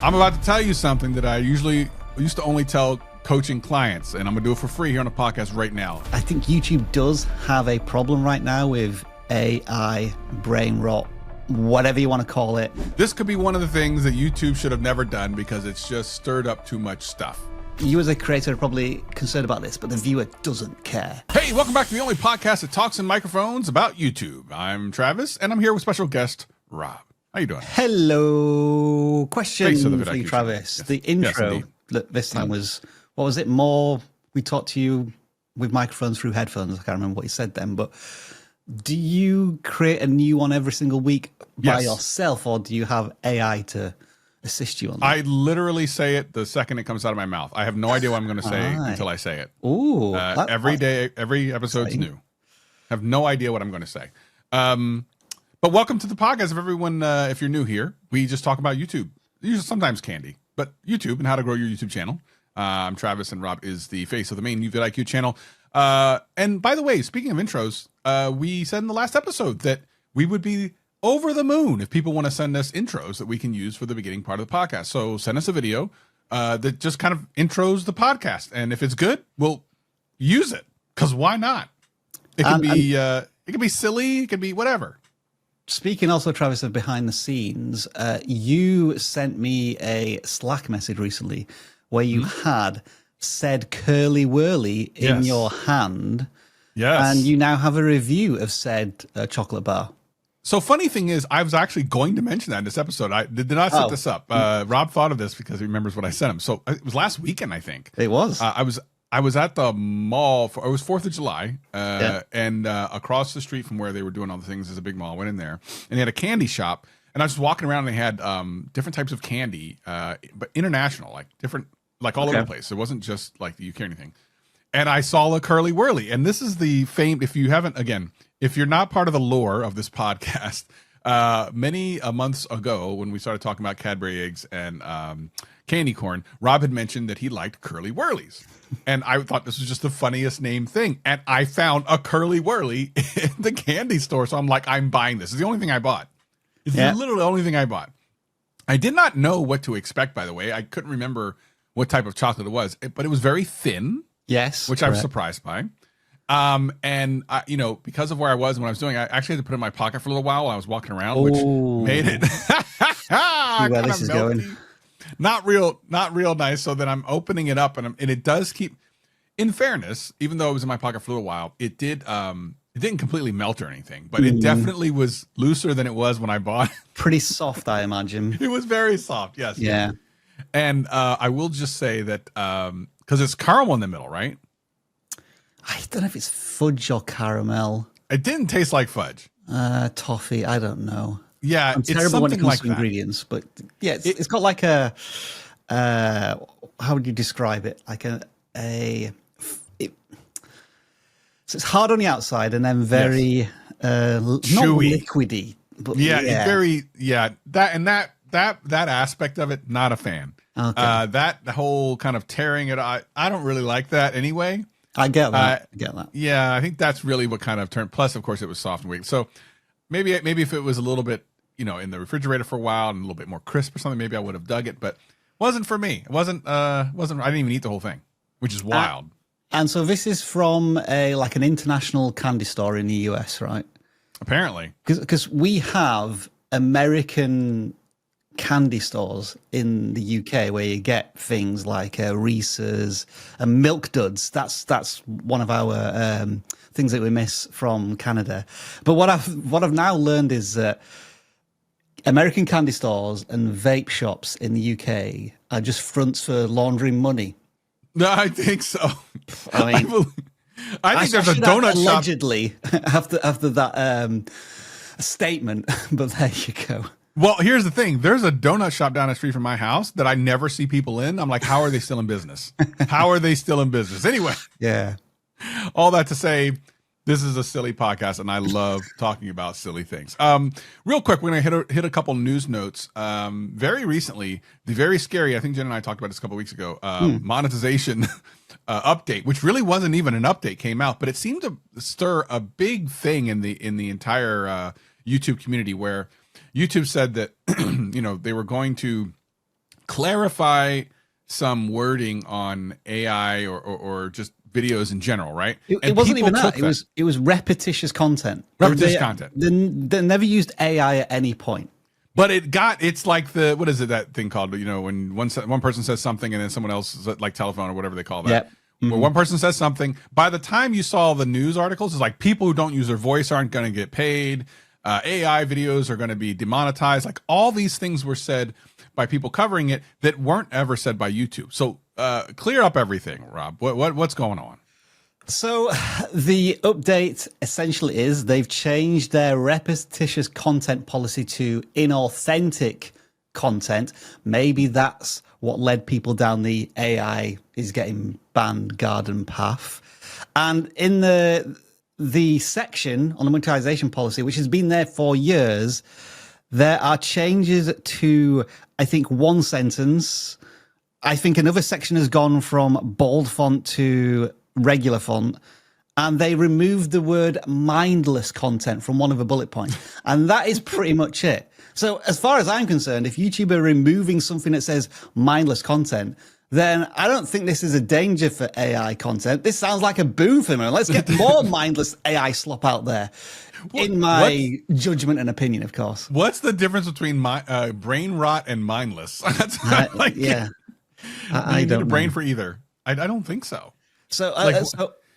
I'm about to tell you something that I used to only tell coaching clients, and I'm gonna do it for free here on the podcast right now. I think YouTube does have a problem right now with AI, brain rot, whatever you want to call it. This could be one of the things that YouTube should have never done because it's just stirred up too much stuff. You as a creator are probably concerned about this, but the viewer doesn't care. Hey, welcome back to the only podcast that talks in microphones about YouTube. I'm Travis, and I'm here with special guest Rob. How you doing? Hello. Question for you, Travis. Yes. The intro Yes, this time was, what was it? More, we talked to you with microphones through headphones. I can't remember what you said then, but do you create a new one every single week by yourself, or do you have AI to assist you on that? I literally say it the second it comes out of my mouth. I have no idea what I'm going to say until I say it. Ooh. Every day, every episode's new. Have no idea what I'm going to say. But welcome to the podcast. If everyone, if you're new here, we just talk about YouTube. Usually, sometimes candy, but YouTube and how to grow your YouTube channel. I'm Travis, and Rob is the face of the main vidIQ channel. And by the way, speaking of intros, we said in the last episode that we would be over the moon if people want to send us intros that we can use for the beginning part of the podcast. So send us a video that just kind of intros the podcast, and if it's good, we'll use it. Because why not? It could be it could be silly, it could be whatever. Speaking also, Travis, of behind the scenes, you sent me a Slack message recently where you had said curly whirly in your hand. Yes. And you now have a review of said chocolate bar. So funny thing is, I was actually going to mention that in this episode. I did not set this up. Rob thought of this because he remembers what I sent him. So it was last weekend, I think. It was. I was at the mall it was 4th of July, and across the street from where they were doing all the things is a big mall. I went in there, and they had a candy shop, and I was just walking around, and they had different types of candy, but international, like different, like all over the place. It wasn't just like the UK or anything. And I saw a curly whirly, and this is the famed. If you haven't, again, if you're not part of the lore of this podcast, many months ago when we started talking about Cadbury eggs and candy corn, Rob had mentioned that he liked curly whirlies. And I thought this was just the funniest name thing. And I found a curly whirly in the candy store. So I'm like, I'm buying this. It's the only thing I bought. It's literally the only thing I bought. I did not know what to expect, by the way. I couldn't remember what type of chocolate it was, but it was very thin. Yes. Which I was surprised by. And I, you know, because of where I was and what I was doing, I actually had to put it in my pocket for a little while I was walking around, which made it where this is melty. going. Not real nice. So then I'm opening it up, and it does keep. In fairness, even though it was in my pocket for a little while, it didn't completely melt or anything, but it definitely was looser than it was when I bought it. Pretty soft, I imagine. It was very soft, yes. Yeah. And I will just say that because it's caramel in the middle, right? I don't know if it's fudge or caramel. It didn't taste like fudge. Toffee, I don't know. Yeah, I'm terrible when it comes to ingredients, but yeah, it's got like a how would you describe it? Like so it's hard on the outside and then very not liquidy, but that aspect of it, not a fan. Okay. That whole kind of tearing it, I don't really like that anyway. I get that. Yeah, I think that's really what kind of turned. Plus, of course, it was soft and weak. So maybe if it was a little bit, you know, in the refrigerator for a while and a little bit more crisp or something, maybe I would have dug it. But wasn't for me. It wasn't. I didn't even eat the whole thing, which is wild. And so this is from an international candy store in the US, right? Apparently, because we have American candy stores in the UK where you get things like Reese's and Milk Duds. That's one of our things that we miss from Canada. But what I've now learned is that American candy stores and vape shops in the UK are just fronts for laundering money. No, I think so. I mean, I think there's a donut shop. Allegedly, after that statement, but there you go. Well, here's the thing. There's a donut shop down the street from my house that I never see people in. I'm like, how are they still in business? How are they still in business? Anyway. Yeah. All that to say, this is a silly podcast, and I love talking about silly things. Real quick, we're going to hit a couple news notes. Very recently, the very scary, I think Jen and I talked about this a couple weeks ago, monetization update, which really wasn't even an update, came out, but it seemed to stir a big thing in the entire YouTube community, where YouTube said that, you know, they were going to clarify some wording on AI or just videos in general, right? It wasn't even that. It was repetitious content. Repetitious content. They never used AI at any point. But it's like what is it, that thing called, you know, when one person says something and then someone else, like telephone or whatever they call that. Yep. Where one person says something, by the time you saw the news articles, it's like people who don't use their voice aren't going to get paid. AI videos are going to be demonetized. Like all these things were said by people covering it that weren't ever said by YouTube. So clear up everything, Rob. What's going on? So the update essentially is they've changed their repetitious content policy to inauthentic content. Maybe that's what led people down the AI is getting banned garden path. And in the section on the monetization policy, which has been there for years, there are changes to, I think, one sentence. I think another section has gone from bold font to regular font, and they removed the word mindless content from one of the bullet points. And that is pretty much it. So as far as I'm concerned, if YouTube are removing something that says mindless content, then I don't think this is a danger for AI content. This sounds like a boon for them. Let's get more mindless AI slop out there. In my judgment and opinion, of course. What's the difference between brain rot and mindless? I don't need a brain for either. I don't think so. So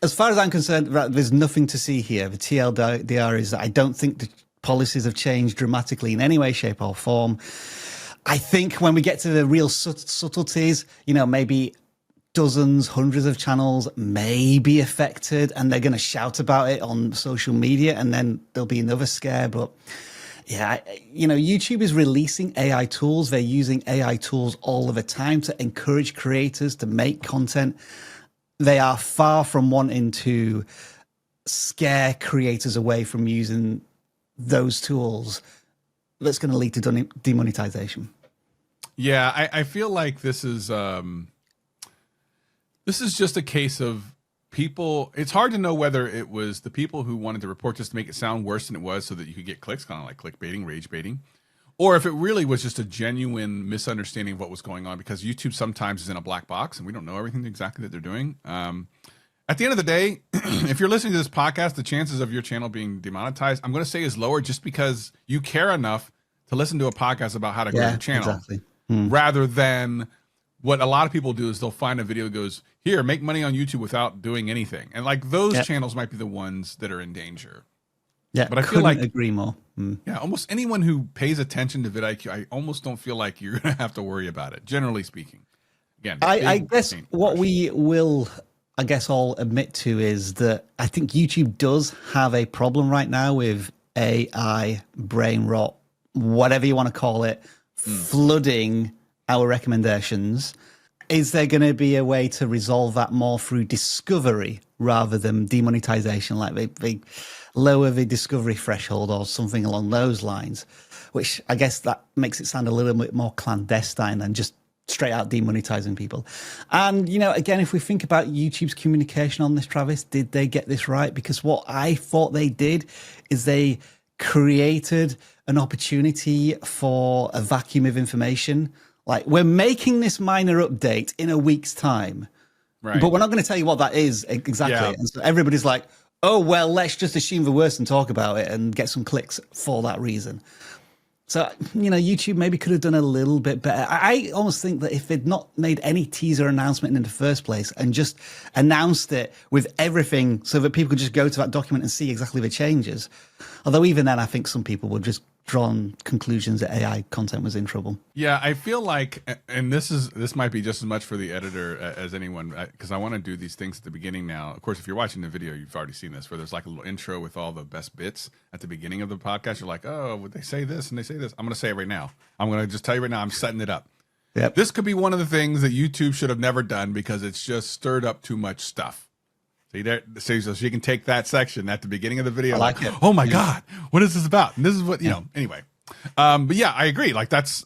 as far as I'm concerned, there's nothing to see here. The TLDR is that I don't think the policies have changed dramatically in any way, shape, or form. I think when we get to the real subtleties, you know, maybe dozens, hundreds of channels may be affected, and they're going to shout about it on social media, and then there'll be another scare. But yeah, you know, YouTube is releasing AI tools. They're using AI tools all of the time to encourage creators to make content. They are far from wanting to scare creators away from using those tools. That's going to lead to demonetization. Yeah, I feel like this is just a case of people. It's hard to know whether it was the people who wanted to report this to make it sound worse than it was so that you could get clicks, kind of like clickbaiting, rage baiting, or if it really was just a genuine misunderstanding of what was going on, because YouTube sometimes is in a black box and we don't know everything exactly that they're doing. At the end of the day, if you're listening to this podcast, the chances of your channel being demonetized, I'm going to say, is lower, just because you care enough to listen to a podcast about how to grow your channel, exactly. rather than what a lot of people do is they'll find a video that goes, here, make money on YouTube without doing anything. And like those channels might be the ones that are in danger. Yeah, but I feel like agree more. Yeah, almost anyone who pays attention to vidIQ, I almost don't feel like you're going to have to worry about it, generally speaking. Again, I guess what we will, I guess, all admit to is that I think YouTube does have a problem right now with AI, brain rot, whatever you want to call it, flooding our recommendations. Is there going to be a way to resolve that more through discovery rather than demonetization? Like they lower the discovery threshold or something along those lines, which I guess that makes it sound a little bit more clandestine than just straight out demonetizing people. And, you know, again, if we think about YouTube's communication on this, Travis, did they get this right? Because what I thought they did is they created an opportunity for a vacuum of information. Like, we're making this minor update in a week's time, right, but we're not going to tell you what that is exactly. Yeah. And so everybody's like, oh, well, let's just assume the worst and talk about it and get some clicks for that reason. So, you know, YouTube maybe could have done a little bit better. I almost think that if they'd not made any teaser announcement in the first place and just announced it with everything so that people could just go to that document and see exactly the changes. Although even then, I think some people would just drawn conclusions that AI content was in trouble. Yeah, I feel like, and this might be just as much for the editor as anyone, because I want to do these things at the beginning now. Of course, if you're watching the video, you've already seen this, where there's like a little intro with all the best bits at the beginning of the podcast. You're like, oh, would they say this and they say this? I'm going to say it right now. I'm going to just tell you right now, I'm setting it up. Yep. This could be one of the things that YouTube should have never done because it's just stirred up too much stuff. See there, so you can take that section at the beginning of the video. Like it. Oh my God, what is this about? And this is what, you know, anyway. But yeah, I agree. Like that's,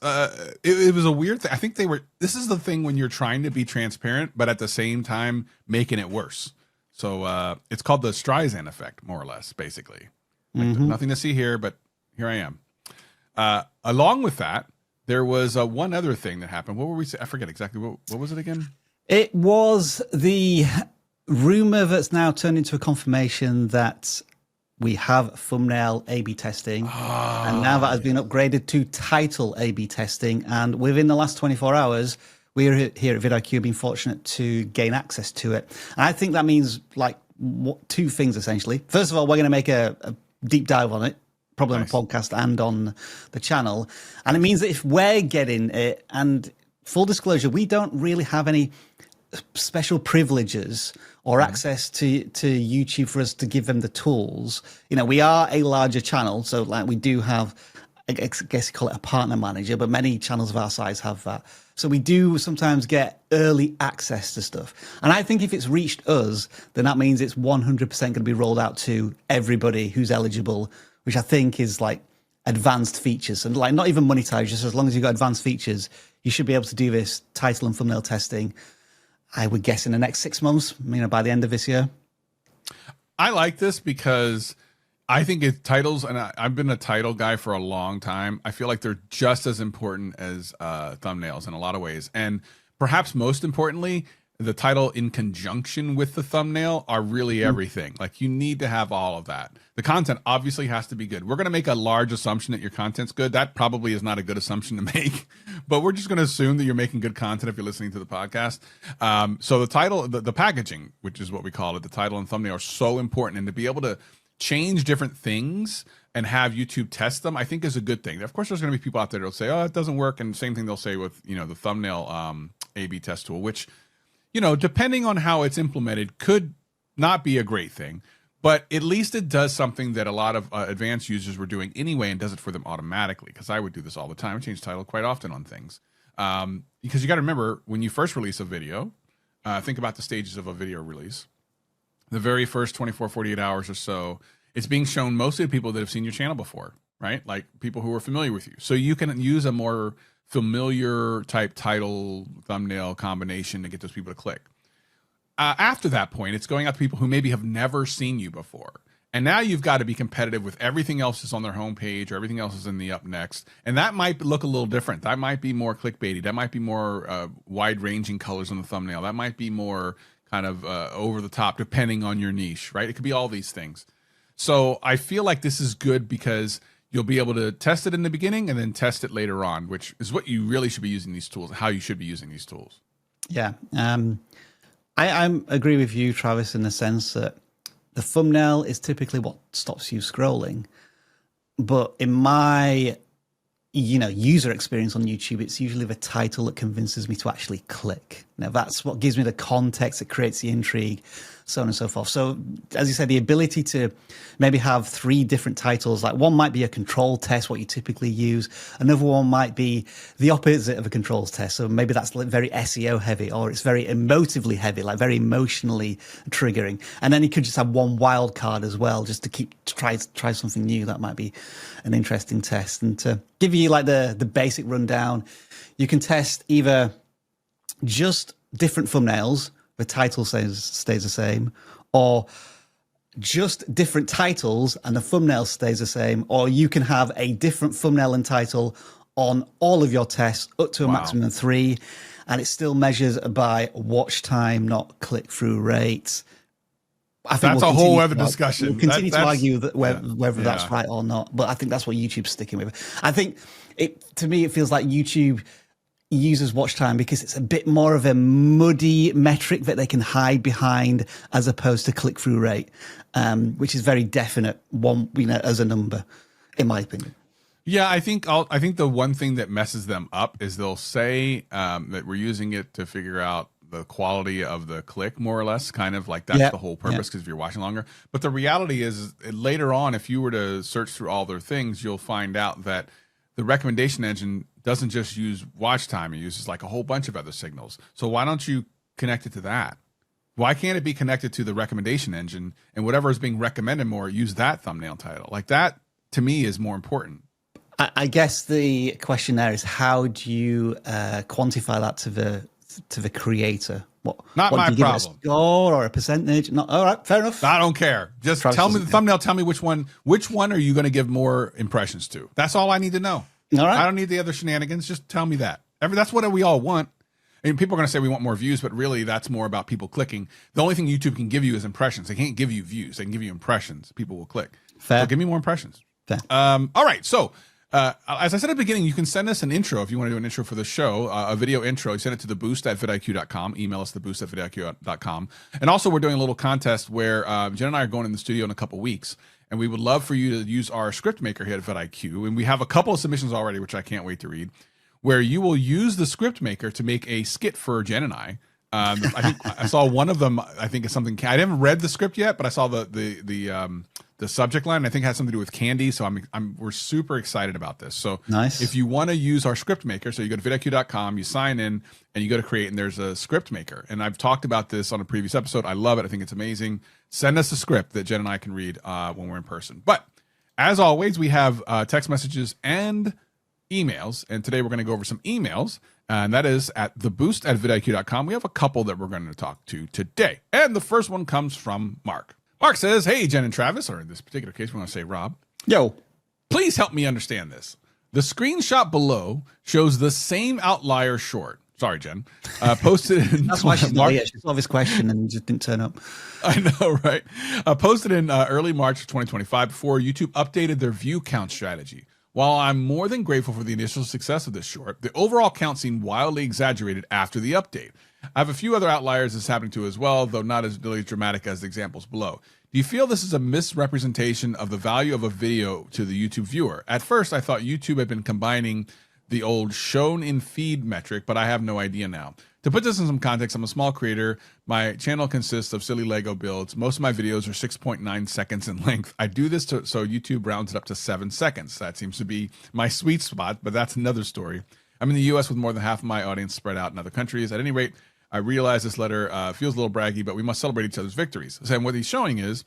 it was a weird thing. I think this is the thing when you're trying to be transparent, but at the same time, making it worse. So it's called the Streisand effect, more or less, basically. Like, nothing to see here, but here I am. Along with that, there was one other thing that happened. What were we saying? I forget exactly. What was it again? It was the rumor that's now turned into a confirmation that we have thumbnail A/B testing, and now that has been upgraded to title A/B testing. And within the last 24 hours, we are here at vidIQ have been fortunate to gain access to it. And I think that means like two things essentially. First of all, we're going to make a deep dive on it, probably on a podcast and on the channel. And it means that if we're getting it, and full disclosure, we don't really have any special privileges or access to YouTube for us to give them the tools. You know, we are a larger channel, so like we do have, I guess you call it a partner manager, but many channels of our size have that. So we do sometimes get early access to stuff. And I think if it's reached us, then that means it's 100% going to be rolled out to everybody who's eligible, which I think is like advanced features. And like not even monetized, just as long as you've got advanced features, you should be able to do this title and thumbnail testing, I would guess in the next 6 months, you know, by the end of this year. I like this because I think it titles, and I've been a title guy for a long time. I feel like they're just as important as thumbnails in a lot of ways. And perhaps most importantly, the title in conjunction with the thumbnail are really everything. Like you need to have all of that. The content obviously has to be good. We're going to make a large assumption that your content's good. That probably is not a good assumption to make, but we're just going to assume that you're making good content if you're listening to the podcast. So the title, the packaging, which is what we call it, the title and thumbnail are so important. And to be able to change different things and have YouTube test them, I think is a good thing. Of course, there's going to be people out there that'll say, oh, it doesn't work. And same thing they'll say with, you know, the thumbnail A/B test tool, which, you know, depending on how it's implemented, could not be a great thing, but at least it does something that a lot of advanced users were doing anyway and does it for them automatically. Because I would do this all the time. I change title quite often on things. Because you got to remember, when you first release a video, think about the stages of a video release. The very first 24, 48 hours or so, it's being shown mostly to people that have seen your channel before, right? Like people who are familiar with you. So you can use a more familiar type title thumbnail combination to get those people to click. After that point, it's going out to people who maybe have never seen you before. And now you've got to be competitive with everything else that's on their homepage or everything else is in the up next. And that might look a little different. That might be more clickbaity. That might be more wide ranging colors on the thumbnail. That might be more kind of over the top, depending on your niche, right? It could be all these things. So I feel like this is good because you'll be able to test it in the beginning and then test it later on, which is what you really should be using these tools, how you should be using these tools. Yeah. I agree with you, Travis, in the sense that the thumbnail is typically what stops you scrolling. But in my, you know, user experience on YouTube, it's usually the title that convinces me to actually click. Now, that's what gives me the context, that creates the intrigue, so on and so forth. So, as you said, the ability to maybe have 3 different titles, like one might be a control test, what you typically use. Another one might be the opposite of a controls test. So maybe that's very SEO heavy, or it's very emotively heavy, like very emotionally triggering. And then you could just have one wild card as well, just to try something new. That might be an interesting test. And to give you like the basic rundown, you can test either just different thumbnails, the title stays the same, or just different titles and the thumbnail stays the same, or you can have a different thumbnail and title on all of your tests up to a maximum of 3, and it still measures by watch time, not click-through rates. I think that's a whole other discussion. We'll continue to argue that whether that's right or not, but I think that's what YouTube's sticking with. I think to me, it feels like YouTube uses watch time because it's a bit more of a muddy metric that they can hide behind as opposed to click-through rate, which is very definite one, you know, as a number, in my opinion. Yeah, I think the one thing that messes them up is they'll say that we're using it to figure out the quality of the click, more or less, kind of like that's the whole purpose, because if you're watching longer. But the reality is later on, if you were to search through all their things, you'll find out that the recommendation engine doesn't just use watch time. It uses like a whole bunch of other signals. So why don't you connect it to that? Why can't it be connected to the recommendation engine, and whatever is being recommended more, use that thumbnail title? Like that, to me, is more important. I guess the question there is, how do you quantify that to the creator? Not my problem. A score or a percentage? Not all right. Fair enough. I don't care. Just tell me the thumbnail. Tell me which one are you going to give more impressions to? That's all I need to know. All right. I don't need the other shenanigans. Just tell me that. That's what we all want. And people are going to say we want more views, but really that's more about people clicking. The only thing YouTube can give you is impressions. They can't give you views. They can give you impressions. People will click. Fair. So give me more impressions. Fair. All right. So as I said at the beginning, you can send us an intro if you want to do an intro for the show, a video intro. You send it to theboost@vidIQ.com. Email us theboost@vidIQ.com. And also we're doing a little contest where Jen and I are going in the studio in a couple weeks. And we would love for you to use our script maker here at vidIQ. And we have a couple of submissions already, which I can't wait to read, where you will use the script maker to make a skit for Jen and I. I think I saw one of them. I think it's something. I haven't read the script yet, but I saw the subject line. I think it has something to do with candy. So we're super excited about this. So nice. If you want to use our script maker, so you go to vidIQ.com, you sign in, and you go to create, and there's a script maker. And I've talked about this on a previous episode. I love it. I think it's amazing. Send us a script that Jen and I can read when we're in person. But as always, we have text messages and emails, and today we're going to go over some emails, and that is at theboost@vidIQ.com. We have a couple that we're going to talk to today, and the first one comes from Mark. Mark says, hey, Jen and Travis, or in this particular case, we want to say Rob. Yo. Please help me understand this. The screenshot below shows the same outlier short. Sorry, Jen. Posted in That's why she's not here. She saw this question and just didn't turn up. I know, right? Posted in early March of 2025 before YouTube updated their view count strategy. While I'm more than grateful for the initial success of this short, the overall count seemed wildly exaggerated after the update. I have a few other outliers this is happening to as well, though not as really dramatic as the examples below. Do you feel this is a misrepresentation of the value of a video to the YouTube viewer? At first, I thought YouTube had been combining the old shown in feed metric, but I have no idea now. To put this in some context, I'm a small creator. My channel consists of silly Lego builds. Most of my videos are 6.9 seconds in length. I do this so YouTube rounds it up to 7 seconds. That seems to be my sweet spot, but that's another story. I'm in the US with more than half of my audience spread out in other countries. At any rate, I realize this letter feels a little braggy, but we must celebrate each other's victories. So what he's showing is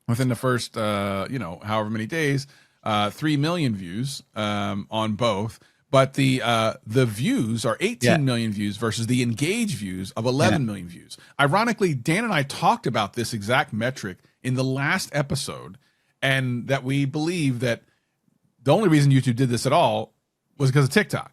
within the first, however many days, 3 million views on both. But the views are 18 million views versus the engaged views of 11 million views. Ironically, Dan and I talked about this exact metric in the last episode, and that we believe that the only reason YouTube did this at all was because of TikTok.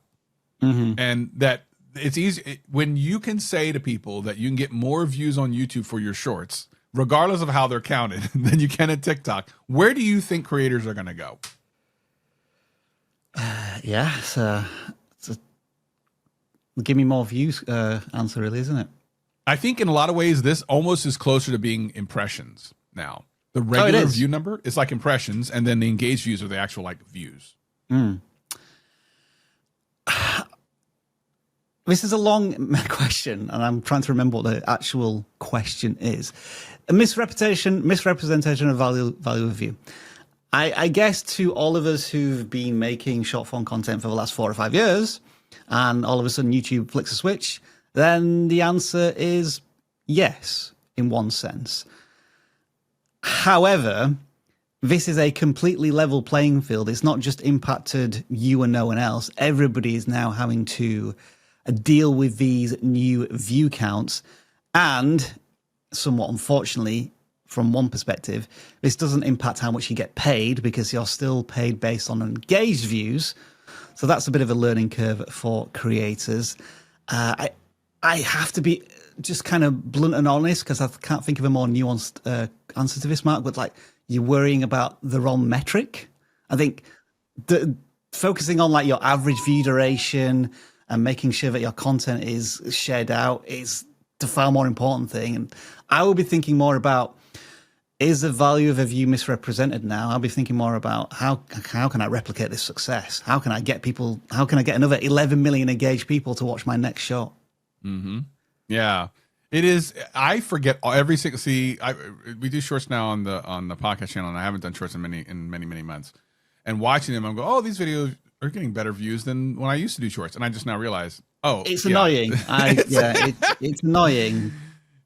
And that it's easy when you can say to people that you can get more views on YouTube for your shorts, regardless of how they're counted, than you can at TikTok. Where do you think creators are going to go? It's a give me more views answer, really, isn't it? I think in a lot of ways, this almost is closer to being impressions now. The regular view number is like impressions, and then the engaged views are the actual like views. This is a long question, and I'm trying to remember what the actual question is. A misrepresentation of value of view. I guess to all of us who've been making short form content for the last 4 or 5 years, and all of a sudden YouTube flicks a switch, then the answer is yes, in one sense. However, this is a completely level playing field. It's not just impacted you and no one else. Everybody is now having to deal with these new view counts. And somewhat unfortunately, from one perspective, this doesn't impact how much you get paid because you're still paid based on engaged views. So that's a bit of a learning curve for creators. I have to be just kind of blunt and honest because I can't think of a more nuanced answer to this, Mark, but like you're worrying about the wrong metric. I think focusing on like your average view duration and making sure that your content is shared out is the far more important thing. And I will be thinking more about, is the value of a view misrepresented now? I'll be thinking more about how can I replicate this success? How can I get another 11 million engaged people to watch my next shot? Yeah, it is. I forget every single, we do shorts now on the podcast channel, and I haven't done shorts in many months. And watching them, I'm going, oh, these videos are getting better views than when I used to do shorts. And I just now realize, it's annoying. It's annoying.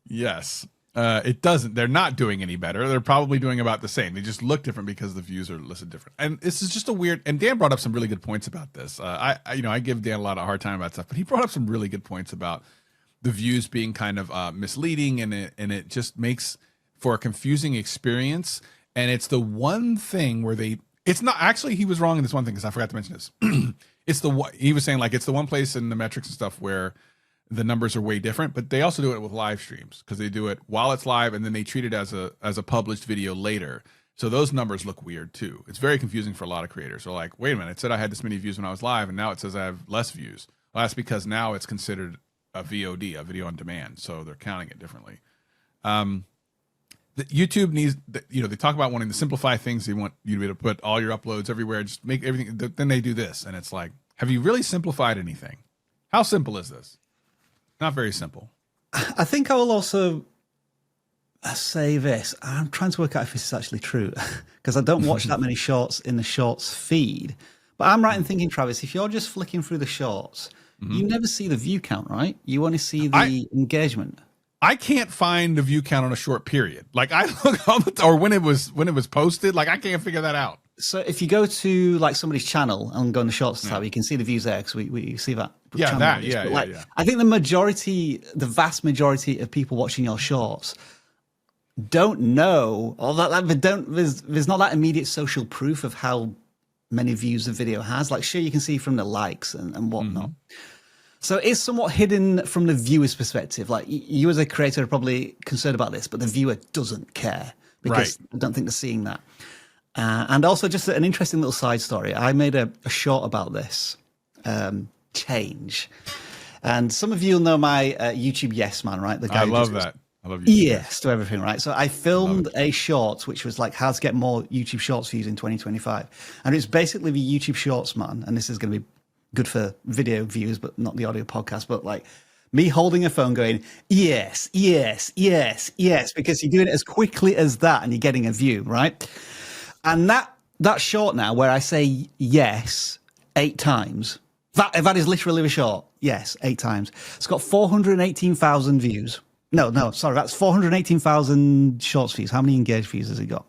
Yes. It doesn't. They're not doing any better. They're probably doing about the same. They just look different because the views are listed different. And this is just a weird. And Dan brought up some really good points about this. I give Dan a lot of hard time about stuff, but he brought up some really good points about the views being kind of misleading, and it just makes for a confusing experience. And it's the one thing where It's not actually. He was wrong in this one thing because I forgot to mention this. He was saying like it's the one place in the metrics and stuff where the numbers are way different, but they also do it with live streams because they do it while it's live and then they treat it as a published video later. So those numbers look weird too. It's very confusing for a lot of creators. They're like, wait a minute, it said I had this many views when I was live, and now it says I have less views. Well, that's because now it's considered a VOD, a video on demand. So they're counting it differently. YouTube needs, they talk about wanting to simplify things. They want you to be able to put all your uploads everywhere, just make everything. Then they do this, and it's like, have you really simplified anything? How simple is this? Not very simple. I think I will also say this. I'm trying to work out if this is actually true because I don't watch that many shorts in the shorts feed. But I'm right in thinking, Travis, if you're just flicking through the shorts, you never see the view count, right? You only see the engagement. I can't find the view count on a short period. Like I look all the or when it was posted, like I can't figure that out. So if you go to like somebody's channel and go in the shorts tab, you can see the views there because we see that. Yeah, that. Yeah. I think the vast majority of people watching your shorts don't know, or there's not that immediate social proof of how many views the video has. Like, sure, you can see from the likes and whatnot. So it's somewhat hidden from the viewer's perspective. Like you as a creator are probably concerned about this, but the viewer doesn't care because I don't think they're seeing that. And also just an interesting little side story. I made a short about this change. And some of you will know my YouTube Yes Man, right? The guy I love that. I love YouTube yes to everything, right? So I filmed a short, which was like how to get more YouTube Shorts views in 2025. And it's basically the YouTube Shorts man. And this is going to be good for video views, but not the audio podcast. But like me holding a phone going, yes, yes, yes, yes, because you're doing it as quickly as that and you're getting a view, right? And that short now where I say yes 8 times, that is literally the short. Yes, 8 times. It's got 418,000 views. No, sorry, that's 418,000 shorts views. How many engaged views has it got?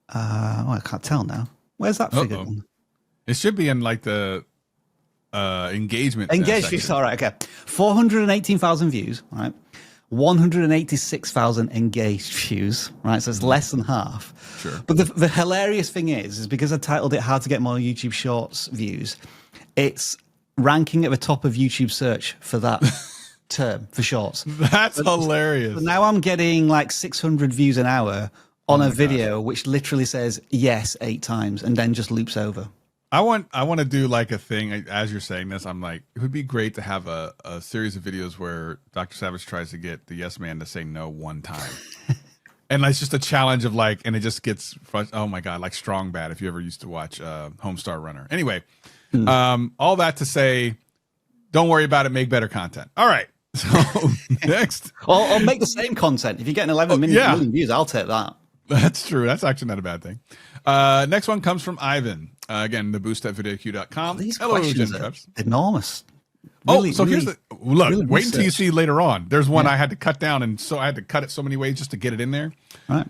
I can't tell now. Where's that figure? It should be in like the engagement. Engaged views, all right, okay. 418,000 views, right? 186,000 engaged views, right? So it's less than half. Sure. But the hilarious thing is because I titled it How to Get More YouTube Shorts Views, it's ranking at the top of YouTube search for that term, for shorts. That's hilarious. So now I'm getting like 600 views an hour on a video which literally says yes 8 times and then just loops over. I want to do like a thing as you're saying this. I'm like, it would be great to have a series of videos where Dr. Savage tries to get the yes man to say no one time. And it's just a challenge of like, and it just gets, oh my God, like Strong Bad. If you ever used to watch Homestar Runner. Anyway, all that to say, don't worry about it. Make better content. All right. So next. Or make the same content. If you're getting 11 million views, I'll take that. That's true. That's actually not a bad thing. Next one comes from Ivan. Again, the boost at vidIQ.com. These Hello, questions Jen are Krebs. enormous. Here's the look. really Wait until you research. see later on. There's one I had to cut down, and so I had to cut it so many ways just to get it in there. Right.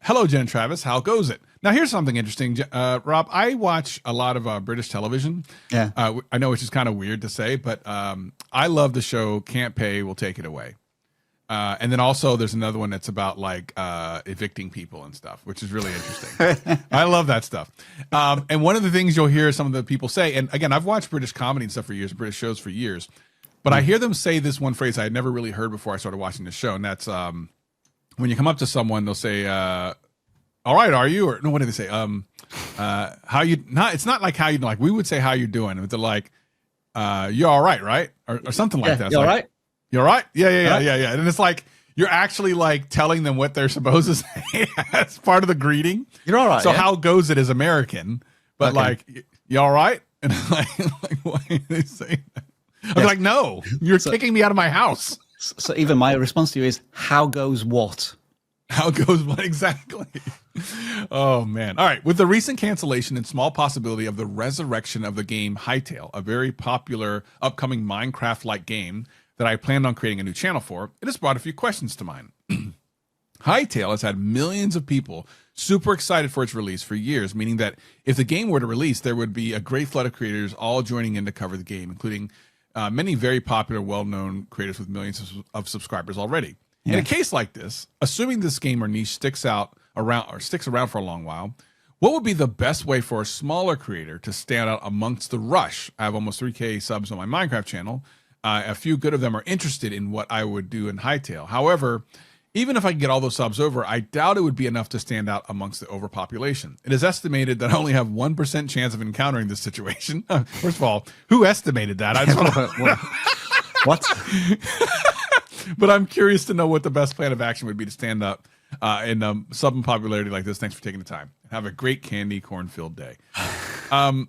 Hello, Jen and Travis. How goes it? Now, here's something interesting, Rob. I watch a lot of British television. Yeah. I know it's just kind of weird to say, but I love the show Can't Pay, Will Take It Away. And then also there's another one that's about like evicting people and stuff, which is really interesting. I love that stuff. And one of the things you'll hear some of the people say, and again, I've watched British comedy and stuff for years, British shows for years, but I hear them say this one phrase I had never really heard before I started watching the show. And that's when you come up to someone, they'll say, all right, are you? Or no, what do they say? How you, not, it's not like how you, like we would say how you doing. But they're like, you're all right? Or something like that. You all like, right? You're right. Yeah. And it's like you're actually like telling them what they're supposed to say as part of the greeting. You're all right. So how goes it is American, but Okay. like you all right? And I'm like why are they saying that? I'm like, no, you're kicking me out of my house. So even my response to you is, how goes what? How goes what exactly? Oh man. All right. With the recent cancellation and small possibility of the resurrection of the game Hytale, a very popular upcoming Minecraft-like game that I planned on creating a new channel for, it has brought a few questions to mind. Hytale has had millions of people super excited for its release for years, meaning that if the game were to release, there would be a great flood of creators all joining in to cover the game, including many very popular, well-known creators with millions of subscribers already. Yeah. In a case like this, assuming this game or niche sticks around for a long while, What would be the best way for a smaller creator to stand out amongst the rush? I have almost 3K subs on my Minecraft channel. A few good of them are interested in what I would do in Hightail. However, even if I can get all those subs over, I doubt it would be enough to stand out amongst the overpopulation. It is estimated that I only have 1% chance of encountering this situation. First of all, who estimated that? I just want to... What? But I'm curious to know what the best plan of action would be to stand up in sudden popularity like this. Thanks for taking the time. Have a great candy corn-filled day. I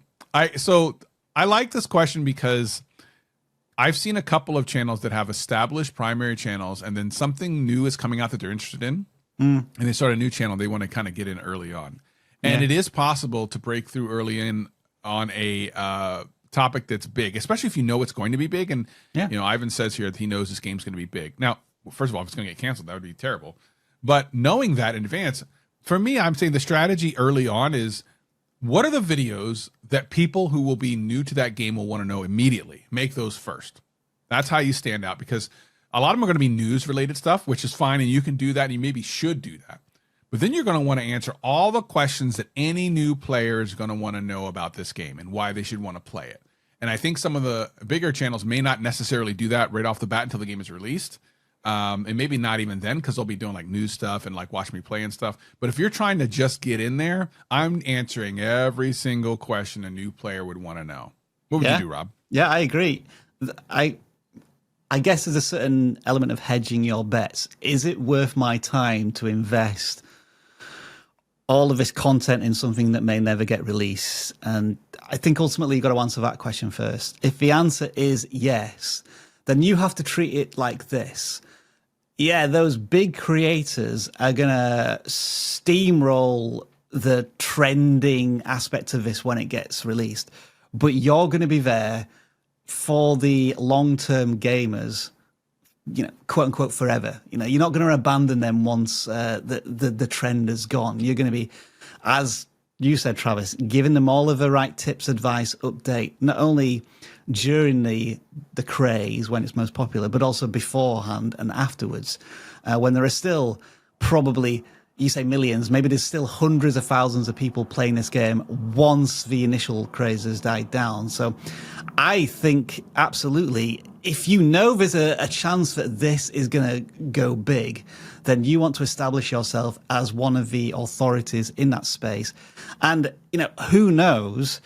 like this question because I've seen a couple of channels that have established primary channels, and then something new is coming out that they're interested in, and they start a new channel. They want to kind of get in early on, and it is possible to break through early in on a topic that's big, especially if you know it's going to be big. And you know, Ivan says here that he knows this game's going to be big. Now, first of all, if it's going to get canceled, that would be terrible. But knowing that in advance, for me, I'm saying the strategy early on is, what are the videos that people who will be new to that game will want to know immediately? Make those first. That's how you stand out, because a lot of them are going to be news related stuff, which is fine. And you can do that. And you maybe should do that. But then you're going to want to answer all the questions that any new player is going to want to know about this game and why they should want to play it. And I think some of the bigger channels may not necessarily do that right off the bat until the game is released. And maybe not even then, because they'll be doing like news stuff and like watch me play and stuff. But if you're trying to just get in there, I'm answering every single question a new player would want to know. What would you do, Rob? Yeah, I agree. I guess there's a certain element of hedging your bets. Is it worth my time to invest all of this content in something that may never get released? And I think ultimately you've got to answer that question first. If the answer is yes, then you have to treat it like this. Yeah, those big creators are going to steamroll the trending aspect of this when it gets released. But you're going to be there for the long-term gamers, you know, quote unquote, forever. You know, you're not going to abandon them once the trend has gone. You're going to be, as you said, Travis, giving them all of the right tips, advice, update, not only during the craze when it's most popular, but also beforehand and afterwards, when there are still probably, you say millions, maybe there's still hundreds of thousands of people playing this game once the initial craze has died down. So I think absolutely, if you know there's a chance that this is going to go big, then you want to establish yourself as one of the authorities in that space. And, you know, who knows,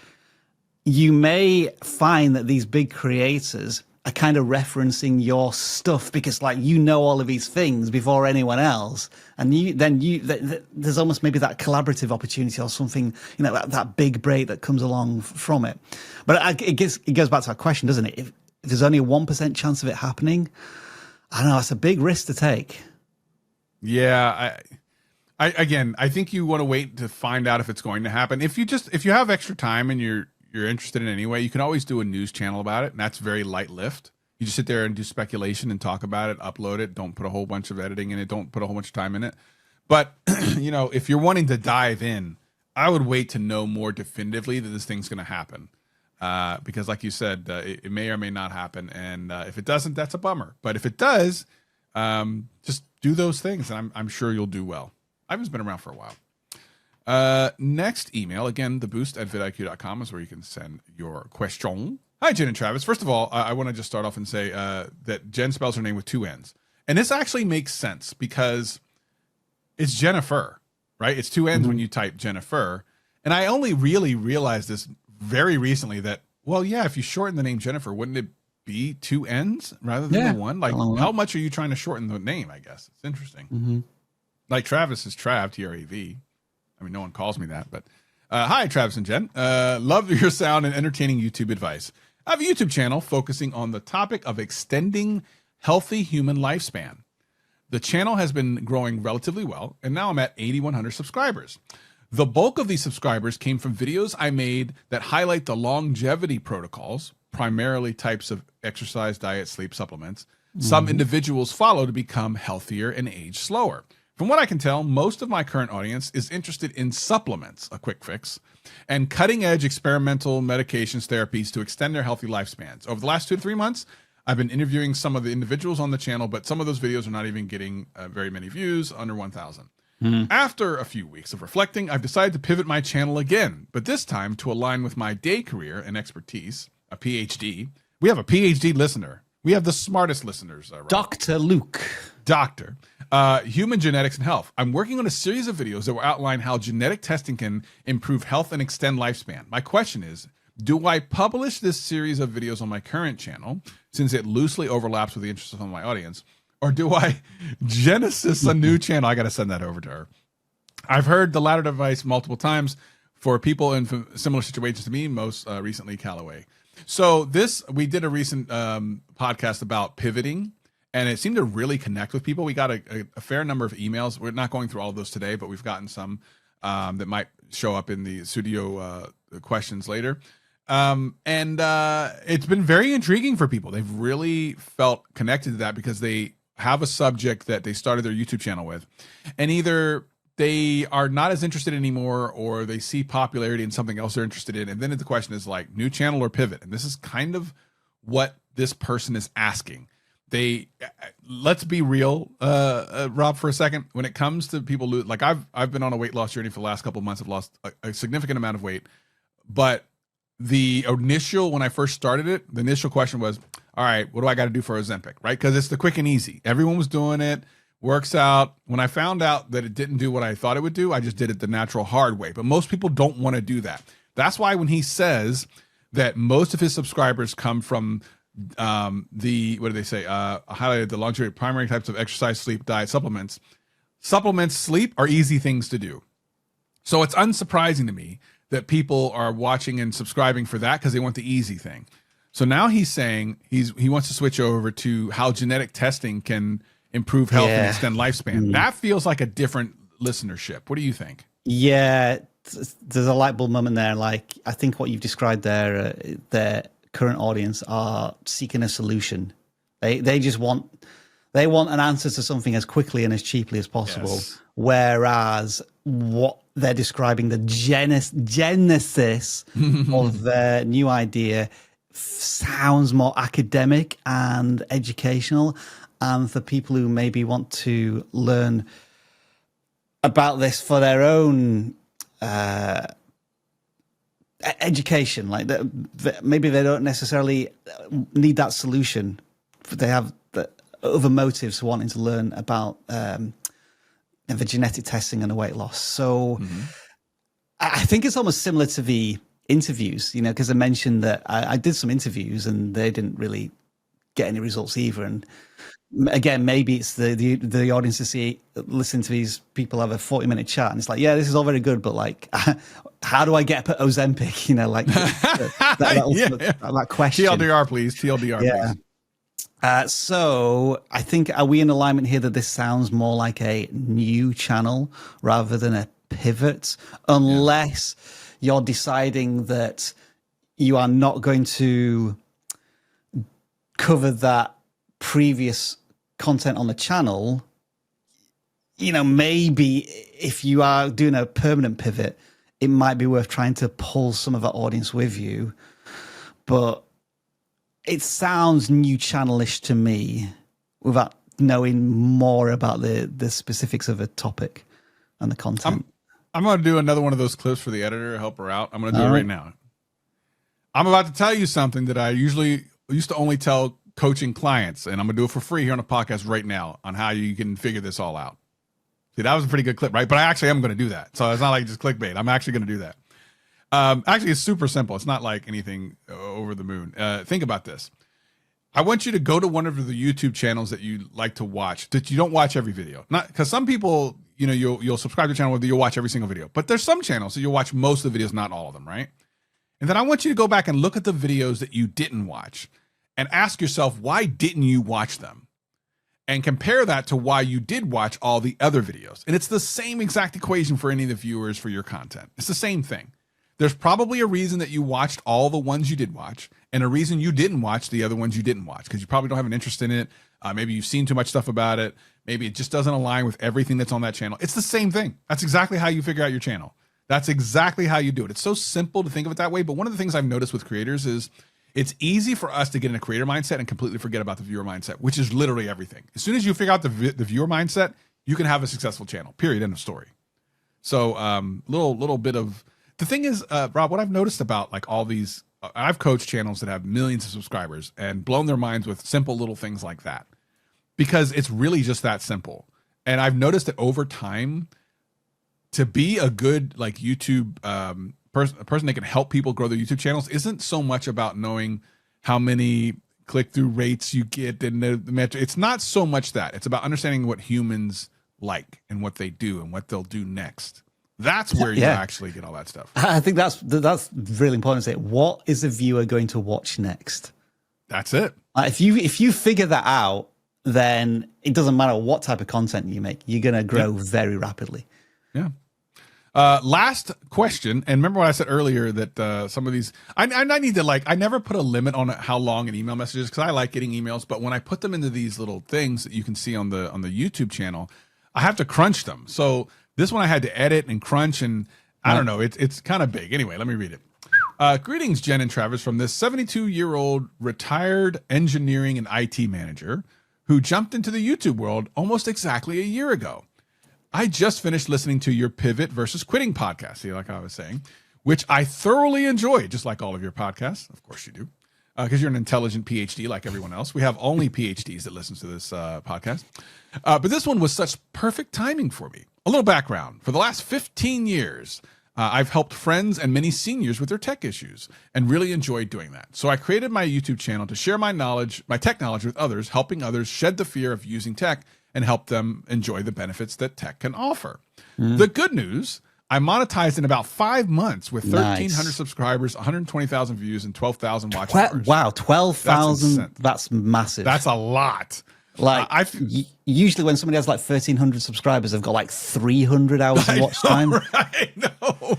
you may find that these big creators are kind of referencing your stuff because, like, you know all of these things before anyone else, and there's almost maybe that collaborative opportunity or something, you know, that big break that comes along from it. But it goes back to that question, doesn't it? If there's only a 1% chance of it happening, I don't know, it's a big risk to take. Yeah, I think you want to wait to find out if it's going to happen. If you have extra time and you're interested in it anyway, you can always do a news channel about it, and that's very light lift. You just sit there and do speculation and talk about it, upload it. Don't put a whole bunch of editing in it. Don't put a whole bunch of time in it. But, you know, if you're wanting to dive in, I would wait to know more definitively that this thing's going to happen. Because like you said, it may or may not happen. And if it doesn't, that's a bummer. But if it does, just do those things, and I'm sure you'll do well. Ivan's been around for a while. Next email, again, theboost@vidIQ.com is where you can send your question. Hi, Jen and Travis. First of all, I want to just start off and say that Jen spells her name with 2 N's. And this actually makes sense because it's Jennifer, right? It's 2 N's when you type Jennifer. And I only really realized this very recently that, well, yeah, if you shorten the name Jennifer, wouldn't it be 2 N's rather than the one? Like, how much are you trying to shorten the name, I guess? It's interesting. Like Travis is Trav, T-R-A-V. I mean, no one calls me that, but hi, Travis and Jen. Love your sound and entertaining YouTube advice. I have a YouTube channel focusing on the topic of extending healthy human lifespan. The channel has been growing relatively well, and now I'm at 8,100 subscribers. The bulk of these subscribers came from videos I made that highlight the longevity protocols, primarily types of exercise, diet, sleep, supplements, some individuals follow to become healthier and age slower. From what I can tell, most of my current audience is interested in supplements, a quick fix, and cutting-edge experimental medications therapies to extend their healthy lifespans. Over the last 2 to 3 months, I've been interviewing some of the individuals on the channel, but some of those videos are not even getting very many views, under 1,000. After a few weeks of reflecting, I've decided to pivot my channel again, but this time to align with my day career and expertise, a PhD. We have a PhD listener. We have the smartest listeners. Right? Dr. Luke. Doctor. Human genetics and health. I'm working on a series of videos that will outline how genetic testing can improve health and extend lifespan. My question is, do I publish this series of videos on my current channel, since it loosely overlaps with the interests of my audience, or do I genesis a new channel? I got to send that over to her. I've heard the latter advice multiple times for people in similar situations to me, most recently Callaway. So we did a recent podcast about pivoting, and it seemed to really connect with people. We got a fair number of emails. We're not going through all of those today, but we've gotten some that might show up in the studio questions later. It's been very intriguing for people. They've really felt connected to that because they have a subject that they started their YouTube channel with, and either they are not as interested anymore, or they see popularity in something else they're interested in. And then the question is like, new channel or pivot? And this is kind of what this person is asking. Let's be real, Rob, for a second. When it comes to people like I've been on a weight loss journey for the last couple of months. I've lost a significant amount of weight, but when I first started it, the initial question was, all right, what do I got to do for Ozempic? Right? Because it's the quick and easy. Everyone was doing it. Works out. When I found out that it didn't do what I thought it would do, I just did it the natural hard way. But most people don't want to do that. That's why when he says that most of his subscribers come from what do they say? Highlighted the longevity primary types of exercise, sleep, diet, supplements. Supplements, sleep are easy things to do. So it's unsurprising to me that people are watching and subscribing for that because they want the easy thing. So now he's saying he wants to switch over to how genetic testing can improve health and extend lifespan. That feels like a different listenership. What do you think? Yeah, there's a light bulb moment there. Like, I think what you've described there, their current audience are seeking a solution. They just want an answer to something as quickly and as cheaply as possible. Yes. Whereas what they're describing, the genesis of their new idea, sounds more academic and educational. And for people who maybe want to learn about this for their own education, like maybe they don't necessarily need that solution, but they have the other motives for wanting to learn about the genetic testing and the weight loss. So I think it's almost similar to the interviews, because I mentioned that I did some interviews and they didn't really get any results either. And again, maybe it's the audience to listen to these people have a 40-minute chat, and it's like, yeah, this is all very good, but like, how do I get Ozempic? Like that question. TLDR, please. TLDR, please. So I think, are we in alignment here that this sounds more like a new channel rather than a pivot? Unless you're deciding that you are not going to cover that previous content on the channel. Maybe if you are doing a permanent pivot, it might be worth trying to pull some of that audience with you. But it sounds new channelish to me without knowing more about the specifics of a topic and the content. I'm going to do another one of those clips for the editor, help her out. I'm going to do it right now. I'm about to tell you something that I used to only tell coaching clients, and I'm going to do it for free here on the podcast right now on how you can figure this all out. See, that was a pretty good clip, right? But I actually am going to do that. So it's not like just clickbait. I'm actually going to do that. Actually, it's super simple. It's not like anything over the moon. Think about this. I want you to go to one of the YouTube channels that you like to watch, that you don't watch every video. Not because some people, you'll subscribe to the channel where you'll watch every single video, but there's some channels that you'll watch most of the videos, not all of them, right? And then I want you to go back and look at the videos that you didn't watch and ask yourself, why didn't you watch them? And compare that to why you did watch all the other videos. And it's the same exact equation for any of the viewers for your content. It's the same thing. There's probably a reason that you watched all the ones you did watch and a reason you didn't watch the other ones you didn't watch, because you probably don't have an interest in it. Maybe you've seen too much stuff about it. Maybe it just doesn't align with everything that's on that channel. It's the same thing. That's exactly how you figure out your channel. That's exactly how you do it. It's so simple to think of it that way. But one of the things I've noticed with creators is it's easy for us to get in a creator mindset and completely forget about the viewer mindset, which is literally everything. As soon as you figure out the viewer mindset, you can have a successful channel, period, end of story. So little bit of, the thing is, Rob, what I've noticed about like all these, I've coached channels that have millions of subscribers and blown their minds with simple little things like that, because it's really just that simple. And I've noticed that over time, to be a good like YouTube a person that can help people grow their YouTube channels isn't so much about knowing how many click-through rates you get and the metric. It's not so much that. It's about understanding what humans like and what they do and what they'll do next. That's where you actually get all that stuff. I think that's really important to say. What is the viewer going to watch next? That's it. If you figure that out, then it doesn't matter what type of content you make. You're going to grow very rapidly. Yeah. Last question, and remember what I said earlier that some of these, I need to like, I never put a limit on how long an email message is because I like getting emails, but when I put them into these little things that you can see on the YouTube channel, I have to crunch them. So this one I had to edit and crunch, and I don't know, it's kind of big. Anyway, let me read it. Greetings, Jen and Travis, from this 72-year-old retired engineering and IT manager who jumped into the YouTube world almost exactly a year ago. I just finished listening to your pivot versus quitting podcast, see, like I was saying, which I thoroughly enjoyed, just like all of your podcasts. Of course you do, because you're an intelligent PhD like everyone else. We have only PhDs that listen to this podcast. But this one was such perfect timing for me. A little background. For the last 15 years, I've helped friends and many seniors with their tech issues and really enjoyed doing that. So I created my YouTube channel to share my knowledge, my tech knowledge with others, helping others shed the fear of using tech and help them enjoy the benefits that tech can offer. The good news, I monetized in about 5 months with 1,300 subscribers, 120,000 views, and 12,000 watch hours. Wow, 12,000. That's massive. That's a lot. Like usually when somebody has like 1,300 subscribers, they've got like 300 hours of watch time. Right? No.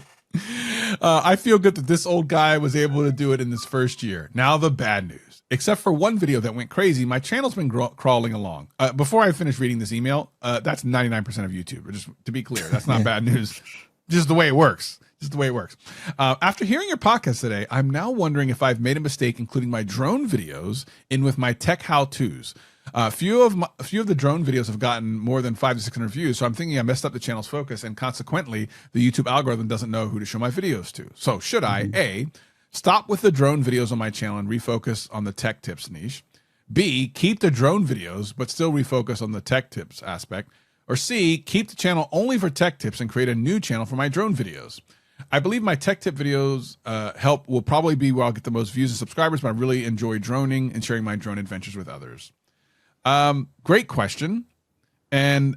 I feel good that this old guy was able to do it in this first year. Now the bad news. Except for one video that went crazy, my channel's been crawling along. Before I finish reading this email, that's 99% of YouTube. Just to be clear, that's not bad news. Just the way it works. Just the way it works. After hearing your podcast today, I'm now wondering if I've made a mistake including my drone videos in with my tech how-tos. A few of the drone videos have gotten more than 500 to 600 views, so I'm thinking I messed up the channel's focus, and consequently, the YouTube algorithm doesn't know who to show my videos to. So should I, A, stop with the drone videos on my channel and refocus on the tech tips niche? B, keep the drone videos, but still refocus on the tech tips aspect? Or C, keep the channel only for tech tips and create a new channel for my drone videos? I believe my tech tip videos will probably be where I'll get the most views and subscribers, but I really enjoy droning and sharing my drone adventures with others. Great question. And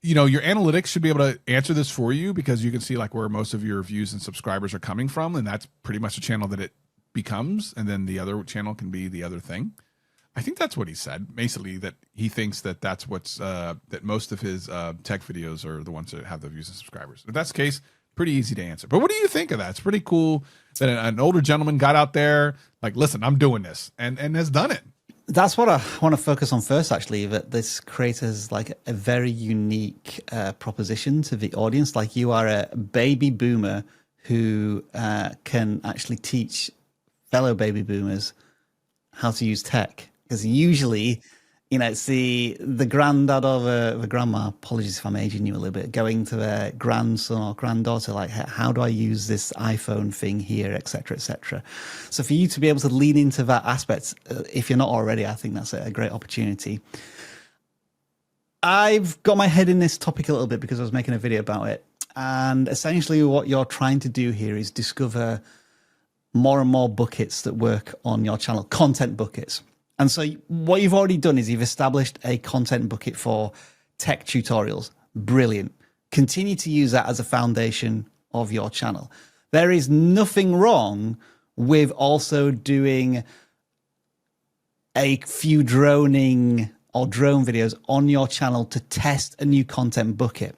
your analytics should be able to answer this for you because you can see like where most of your views and subscribers are coming from. And that's pretty much the channel that it becomes. And then the other channel can be the other thing. I think that's what he said, basically, that he thinks that that's what's, that most of his tech videos are the ones that have the views and subscribers. If that's the case, pretty easy to answer. But what do you think of that? It's pretty cool that an older gentleman got out there, like, listen, I'm doing this and has done it. That's what I want to focus on first, actually, that this creates like a very unique proposition to the audience. Like you are a baby boomer who can actually teach fellow baby boomers how to use tech. Because usually, it's the granddad or the grandma, apologies if I'm aging you a little bit, going to their grandson or granddaughter, like, how do I use this iPhone thing here, et cetera, et cetera. So for you to be able to lean into that aspect, if you're not already, I think that's a great opportunity. I've got my head in this topic a little bit because I was making a video about it. And essentially what you're trying to do here is discover more and more buckets that work on your channel, content buckets. And so what you've already done is you've established a content bucket for tech tutorials. Brilliant. Continue to use that as a foundation of your channel. There is nothing wrong with also doing a few droning or drone videos on your channel to test a new content bucket.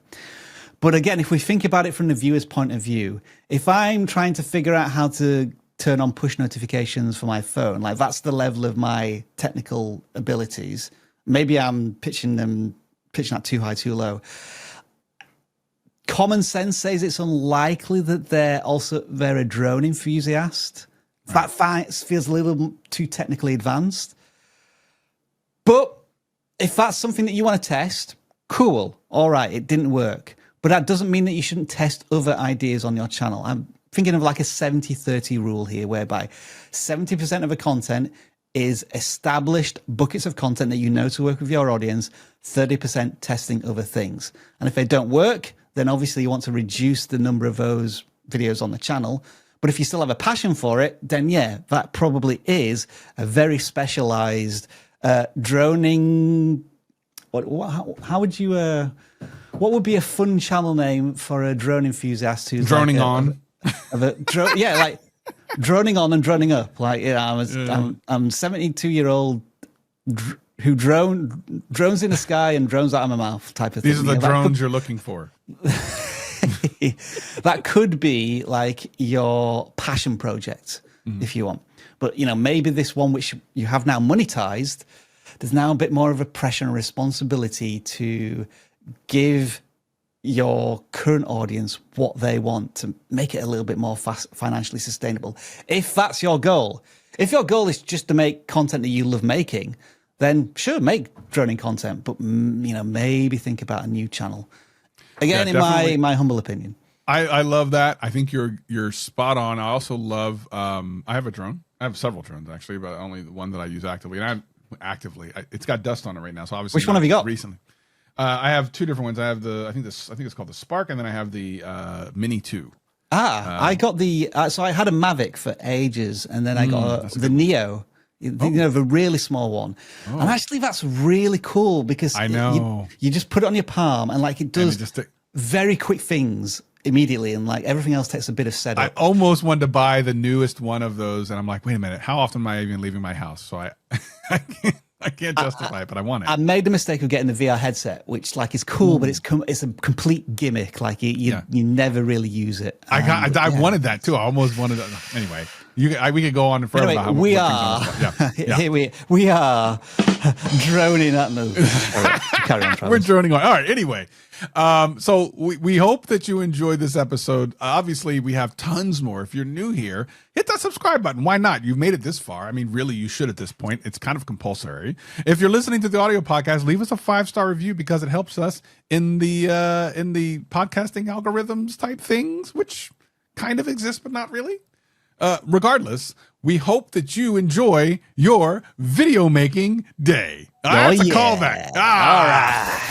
But again, if we think about it from the viewer's point of view, if I'm trying to figure out how to turn on push notifications for my phone, like that's the level of my technical abilities. Maybe I'm pitching that too high, too low. Common sense says it's unlikely that they're a drone enthusiast. That feels a little too technically advanced. But if that's something that you want to test, cool. All right, it didn't work. But that doesn't mean that you shouldn't test other ideas on your channel. I'm thinking of like a 70-30 rule here, whereby 70% of the content is established buckets of content that you know to work with your audience, 30% testing other things. And if they don't work, then obviously you want to reduce the number of those videos on the channel. But if you still have a passion for it, then yeah, that probably is a very specialized droning. How would you? What would be a fun channel name for a drone enthusiast who's droning on? Yeah, like droning on and droning up. Like, you know, I'm 72-year-old who drones in the sky and drones out of my mouth type of thing. These are the drones you're looking for. That could be like your passion project if you want. But, you know, maybe this one which you have now monetized, there's now a bit more of a pressure and responsibility to give your current audience what they want to make it a little bit more financially sustainable. If that's your goal, if your goal is just to make content that you love making, then sure, make droning content, but you know, maybe think about a new channel. Again, in my humble opinion. I love that. I think you're spot on. I also love, I have a drone. I have several drones actually, but only the one that I use actively. And it's got dust on it right now. So obviously, which one have you got recently? I have two different ones. I have I think it's called the Spark, and then I have the Mini 2. I got the, so I had a Mavic for ages, and then I got the Neo, you know, the really small one. And actually that's really cool because I know you just put it on your palm and like it does very quick things immediately, and like everything else takes a bit of setup. I almost wanted to buy the newest one of those, and I'm like, wait a minute, how often am I even leaving my house? So I can't justify it, but I want it. I made the mistake of getting the VR headset, which like is cool, but it's a complete gimmick. Like you never really use it. I wanted that too. I almost wanted it. Anyway, we could go on forever. Anyway, we are droning at the. Carry on, Travis. We're droning on. All right. Anyway, so we hope that you enjoyed this episode. Obviously, we have tons more. If you're new here, hit that subscribe button. Why not? You've made it this far. I mean, really, you should at this point. It's kind of compulsory. If you're listening to the audio podcast, leave us a 5-star review because it helps us in the podcasting algorithms type things, which kind of exist, but not really. Regardless, we hope that you enjoy your video making day. That's a callback. All right.